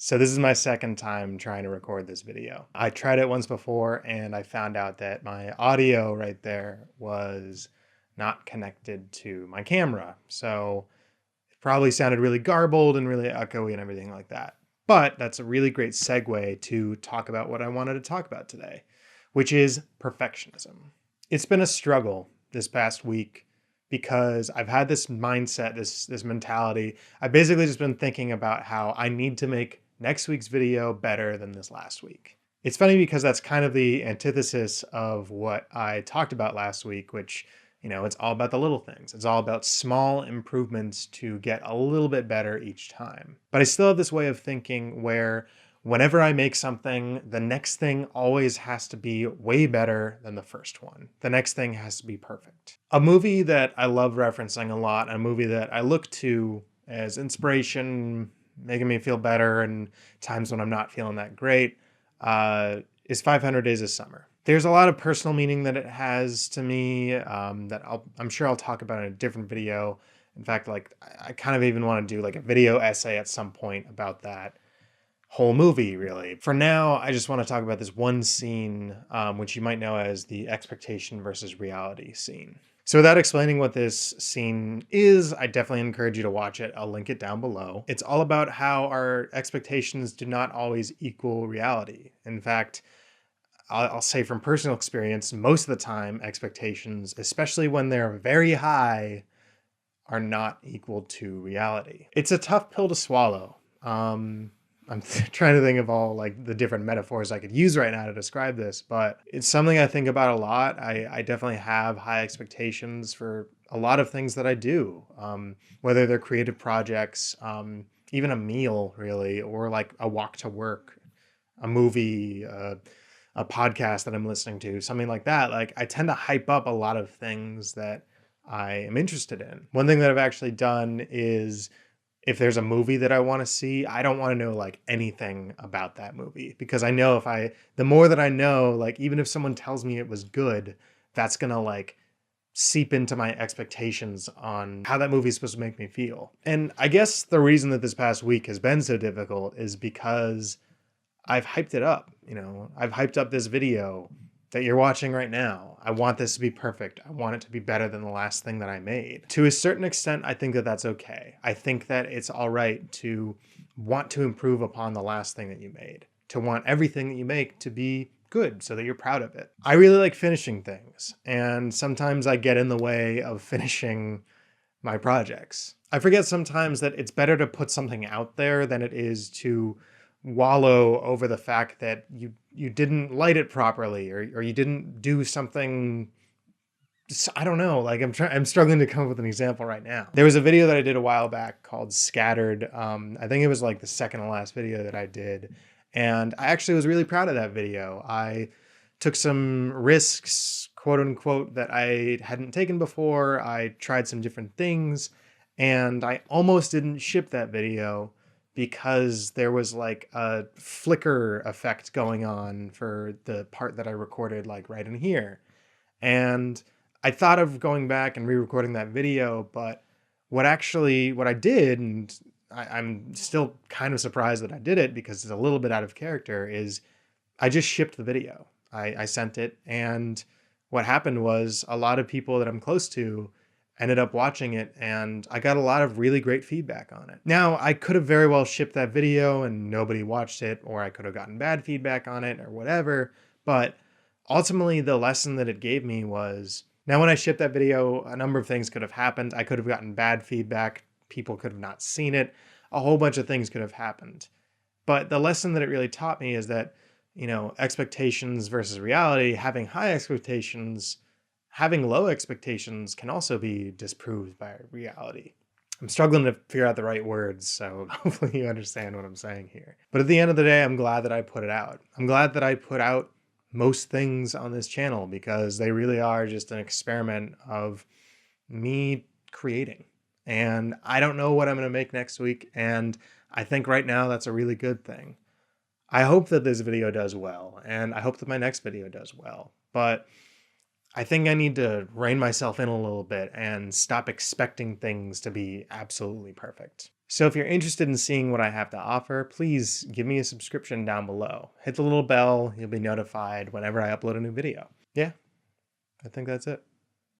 So this is my second time trying to record this video. I tried it once before and I found out that my audio right there was not connected to my camera. So it probably sounded really garbled and really echoey and everything like that. But that's a really great segue to talk about what I wanted to talk about today, which is perfectionism. It's been a struggle this past week because I've had this mindset, this mentality. I've basically just been thinking about how I need to make next week's video better than this last week. It's funny because that's kind of the antithesis of what I talked about last week, which, it's all about the little things. It's all about small improvements to get a little bit better each time. But I still have this way of thinking where whenever I make something, the next thing always has to be way better than the first one. The next thing has to be perfect. A movie that I love referencing a lot, a movie that I look to as inspiration, making me feel better and times when I'm not feeling that great, is 500 Days of Summer. There's a lot of personal meaning that it has to me that I'm sure I'll talk about in a different video. In fact, I kind of even want to do like a video essay at some point about that whole movie, really. For now, I just want to talk about this one scene, which you might know as the expectation versus reality scene. So without explaining what this scene is, I definitely encourage you to watch it. I'll link it down below. It's all about how our expectations do not always equal reality. In fact, I'll say from personal experience, most of the time, expectations, especially when they're very high, are not equal to reality. It's a tough pill to swallow. I'm trying to think of all like the different metaphors I could use right now to describe this, but it's something I think about a lot. I definitely have high expectations for a lot of things that I do, whether they're creative projects, even a meal really, or like a walk to work, a movie, a podcast that I'm listening to, something like that. Like I tend to hype up a lot of things that I am interested in. One thing that I've actually done is if there's a movie that I want to see, I don't want to know like anything about that movie because I know the more that I know, like even if someone tells me it was good, that's going to like seep into my expectations on how that movie is supposed to make me feel. And I guess the reason that this past week has been so difficult is because I've hyped it up. I've hyped up this video that you're watching right now. I want this to be perfect. I want it to be better than the last thing that I made. To a certain extent, I think that that's okay. I think that it's all right to want to improve upon the last thing that you made, to want everything that you make to be good so that you're proud of it. I really like finishing things, and sometimes I get in the way of finishing my projects. I forget sometimes that it's better to put something out there than it is to wallow over the fact that you didn't light it properly or you didn't do something. I don't know, like I'm struggling to come up with an example right now. There was a video that I did a while back called Scattered. I think it was like the second to last video that I did, and I actually was really proud of that video. I took some risks, quote unquote, that I hadn't taken before. I tried some different things and I almost didn't ship that video because there was like a flicker effect going on for the part that I recorded like right in here. And I thought of going back and re-recording that video, but what I did, and I'm still kind of surprised that I did it because it's a little bit out of character, is I just shipped the video. I sent it, and what happened was a lot of people that I'm close to ended up watching it, and I got a lot of really great feedback on it. Now, I could have very well shipped that video and nobody watched it, or I could have gotten bad feedback on it or whatever, but ultimately the lesson that it gave me was, now when I shipped that video, a number of things could have happened. I could have gotten bad feedback, people could have not seen it, a whole bunch of things could have happened. But the lesson that it really taught me is that, expectations versus reality, having high expectations, having low expectations can also be disproved by reality. I'm struggling to figure out the right words, so hopefully you understand what I'm saying here. But at the end of the day, I'm glad that I put it out. I'm glad that I put out most things on this channel because they really are just an experiment of me creating. And I don't know what I'm going to make next week, and I think right now that's a really good thing. I hope that this video does well, and I hope that my next video does well. But I think I need to rein myself in a little bit and stop expecting things to be absolutely perfect. So if you're interested in seeing what I have to offer, please give me a subscription down below. Hit the little bell, you'll be notified whenever I upload a new video. Yeah, I think that's it.